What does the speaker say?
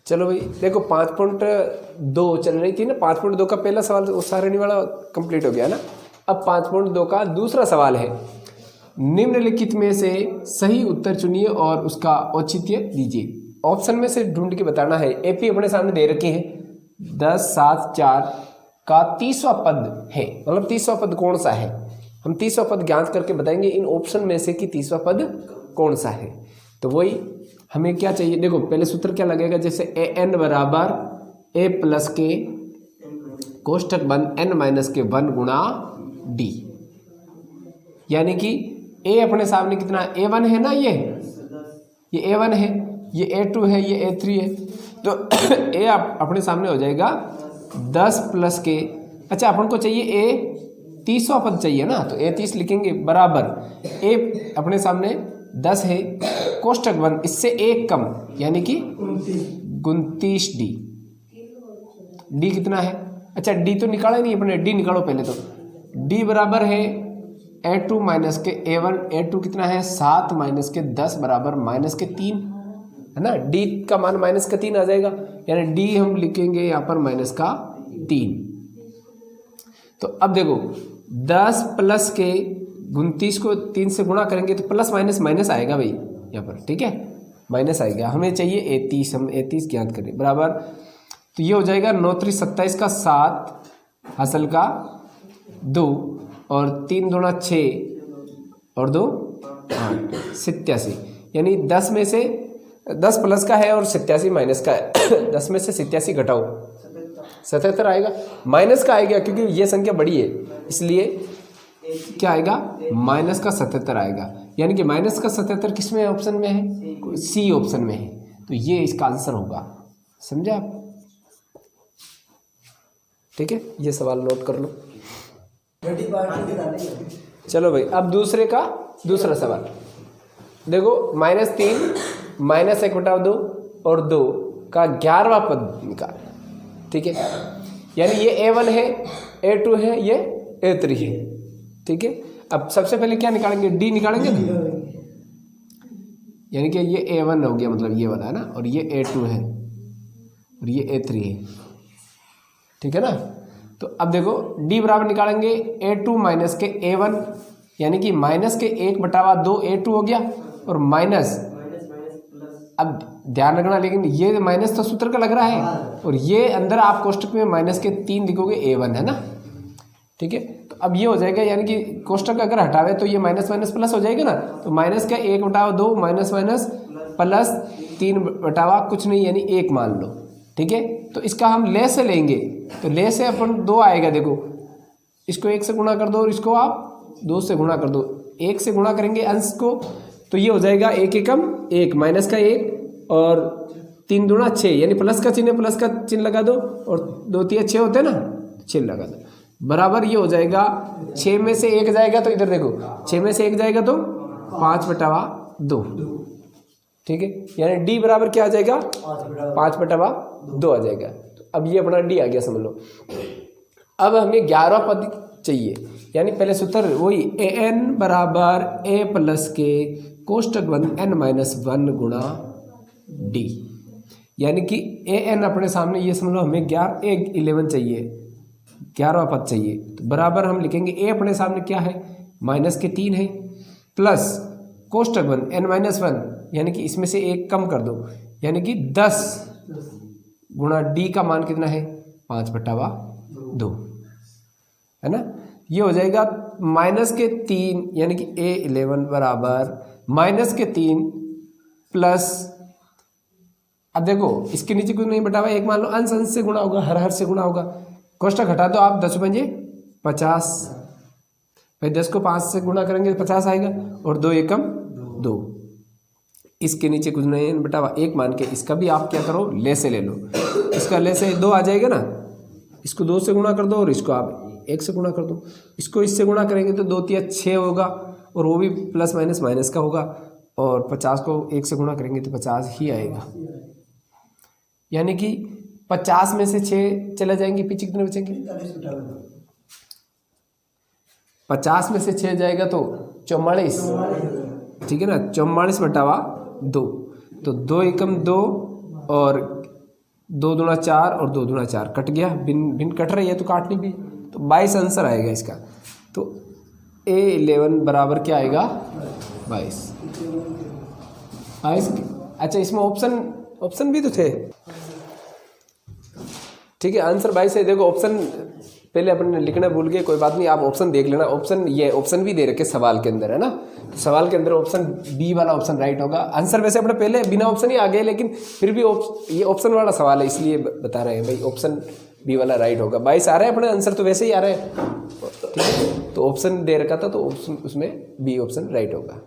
चलो भाई देखो 5.2 चल रही थी ना, 5.2 का पहला सवाल वो सारणी वाला कंप्लीट हो गया ना। अब 5.2 का दूसरा सवाल है, निम्नलिखित में से सही उत्तर चुनिए और उसका औचित्य दीजिए। ऑप्शन में से ढूंढ के बताना है। एपी अपने सामने दे रखे हैं, 10, 7, 4 का 30वां पद है, मतलब 30वां पद कौन सा है। हम 30वां पद ज्ञात करके बताएंगे इन ऑप्शन में से कि 30वां पद कौन सा है। तो वही हमें क्या चाहिए, देखो पहले सूत्र क्या लगेगा, जैसे ए एन बराबर ए प्लस के कोष्टक बंद एन माइनस के 1 गुणा डी, यानी कि ए अपने सामने कितना A1 है ना, ये A1 है, ये A2 है, ये A3 है, तो ए अपने सामने हो जाएगा 10 प्लस के, अच्छा अपन को चाहिए ए 30वां पद चाहिए ना, तो A30 लिखेंगे बराबर ए अपने सामने 10 है, कोष्टक बंद इससे एक कम यानी कि 29 डी। डी कितना है, अच्छा डी तो निकाला नहीं अपने, डी निकालो पहले। तो डी बराबर है A2 माइनस के A1, A2 कितना है 7 माइनस के 10 बराबर माइनस के 3 है ना, डी का मान माइनस का 3 आ जाएगा, यानी डी हम लिखेंगे यहाँ पर माइनस का 3। तो अब देखो 10 प्लस के 29 को 3 से गुणा करेंगे तो प्लस माइनस माइनस आएगा भाई यहाँ पर, ठीक है माइनस आएगा। हमें चाहिए A30, हम A30 ज्ञात करें बराबर, तो ये हो जाएगा 9 3 27 का 7 हासिल का 2 और 3 दूना 6 और 2 8 87, यानी 10 में से 10 प्लस का है और 87 माइनस का है 10 में से 87 घटाओ 77 आएगा, माइनस का आएगा क्योंकि ये संख्या बड़ी है इसलिए क्या आएगा माइनस का 77 आएगा, यानी कि माइनस का 77 किस में ऑप्शन में है, सी ऑप्शन में है, तो ये इसका आंसर होगा। समझे आप, ठीक है ये सवाल नोट कर लो। चलो भाई अब दूसरा सवाल देखो, -3 -1/2 और 2 का 11वां पद निकाल, ठीक है, यानी ये A1 है, A2 है, ये A3 है, ठीक है। अब सबसे पहले क्या निकालेंगे, डी निकालेंगे ना, यानी कि ये A1 हो गया, मतलब ये वाला है ना, और ये A2 है और ये A3 है, ठीक है ना। तो अब देखो डी बराबर निकालेंगे A2 माइनस के A1, यानी कि माइनस के 1/2 A2 हो गया और माइनस, अब ध्यान रखना लेकिन ये माइनस तो सूत्र का लग रहा है और ये अंदर आप कोष्टक में माइनस के 3 लिखोगे A1 है ना, ठीक है। तो अब ये हो जाएगा, यानी कि कोष्टक अगर हटावे तो ये माइनस माइनस प्लस हो जाएगा ना, तो माइनस का 1/2 माइनस माइनस प्लस 3/, कुछ नहीं यानी 1 मान लो, ठीक है। तो इसका हम ले से लेंगे, तो ले से अपन 2 आएगा, देखो इसको 1 से गुणा कर दो और इसको आप 2 से गुणा कर दो, 1 से गुणा करेंगे अंश को, तो ये हो जाएगा 1 एकम 1 माइनस का 1 और 3 दूना 6, यानी प्लस का चिन्ह लगा दो और 2 3 6 होते हैं ना, 6 लगा दो बराबर, ये हो जाएगा 6 में से 1 जाएगा, तो इधर देखो 6 में से 1 जाएगा तो 5/2, ठीक है, यानी डी बराबर क्या आ जाएगा 5/2 आ जाएगा। तो अब ये अपना डी आ गया समझ लो। अब हमें 11वां पद चाहिए, यानी पहले सूत्र वही an बराबर a प्लस के कोष्टक बंद n माइनस 1 गुणा डी, यानी कि an अपने सामने ये समझ लो हमें 11 चाहिए, 11वां पद चाहिए, तो बराबर हम लिखेंगे a अपने सामने क्या है माइनस के 3 है प्लस कोष्टक बंद n माइनस 1, यानी कि इसमें से 1 कम कर दो, यानी कि 10 गुणा डी का मान कितना है 5/2 है ना, ये हो जाएगा माइनस के 3, यानी कि A11 बराबर माइनस के 3 प्लस, अब देखो इसके नीचे कुछ नहीं बटा 1 मान लो, अंश अंश से गुणा होगा, हर से गुणा होगा, कोष्टक हटा दो आप, 10 पंजे 50 भाई, 10 को 5 से गुणा करेंगे 50 आएगा और 2 एकम 2, इसके नीचे कुछ नहीं बटा 1 मान के इसका भी आप क्या करो ले से ले लो, इसका ले से 2 आ जाएगा ना, इसको 2 से गुणा कर दो और इसको आप 1 से गुणा कर दो, इसको इससे गुणा करेंगे तो 2 3 6 होगा और वो भी प्लस माइनस माइनस का होगा, और 50 को 1 से गुणा करेंगे तो 50 ही आएगा, यानी कि 50 में से 6 चले जाएंगे, पीछे कितने बचेंगे 50 में से 6 जाएगा तो 44, ठीक है ना, 44/2, तो 2 एकम 2 और 2 दूना 4 और 2 दूना 4 कट गया, भिन्न भिन्न कट रही है तो काटनी भी, तो 22 आंसर आएगा इसका। तो A11 बराबर क्या आएगा 22। अच्छा इसमें ऑप्शन भी तो थे, ठीक है। आंसर 22 है। देखो ऑप्शन पहले अपन ने लिखना भूल गए, कोई बात नहीं, आप ऑप्शन देख लेना। ऑप्शन ये ऑप्शन भी दे रखे सवाल के अंदर है ना, तो सवाल के अंदर ऑप्शन बी वाला ऑप्शन राइट होगा। आंसर वैसे अपने पहले बिना ऑप्शन ही आ गए, लेकिन फिर भी ये ऑप्शन वाला सवाल है इसलिए बता रहे हैं भाई, ऑप्शन बी वाला राइट होगा। 22 आ रहे हैं अपने आंसर, तो वैसे ही आ रहे हैं, तो ऑप्शन दे रखा था तो ऑप्शन उसमें बी ऑप्शन राइट होगा।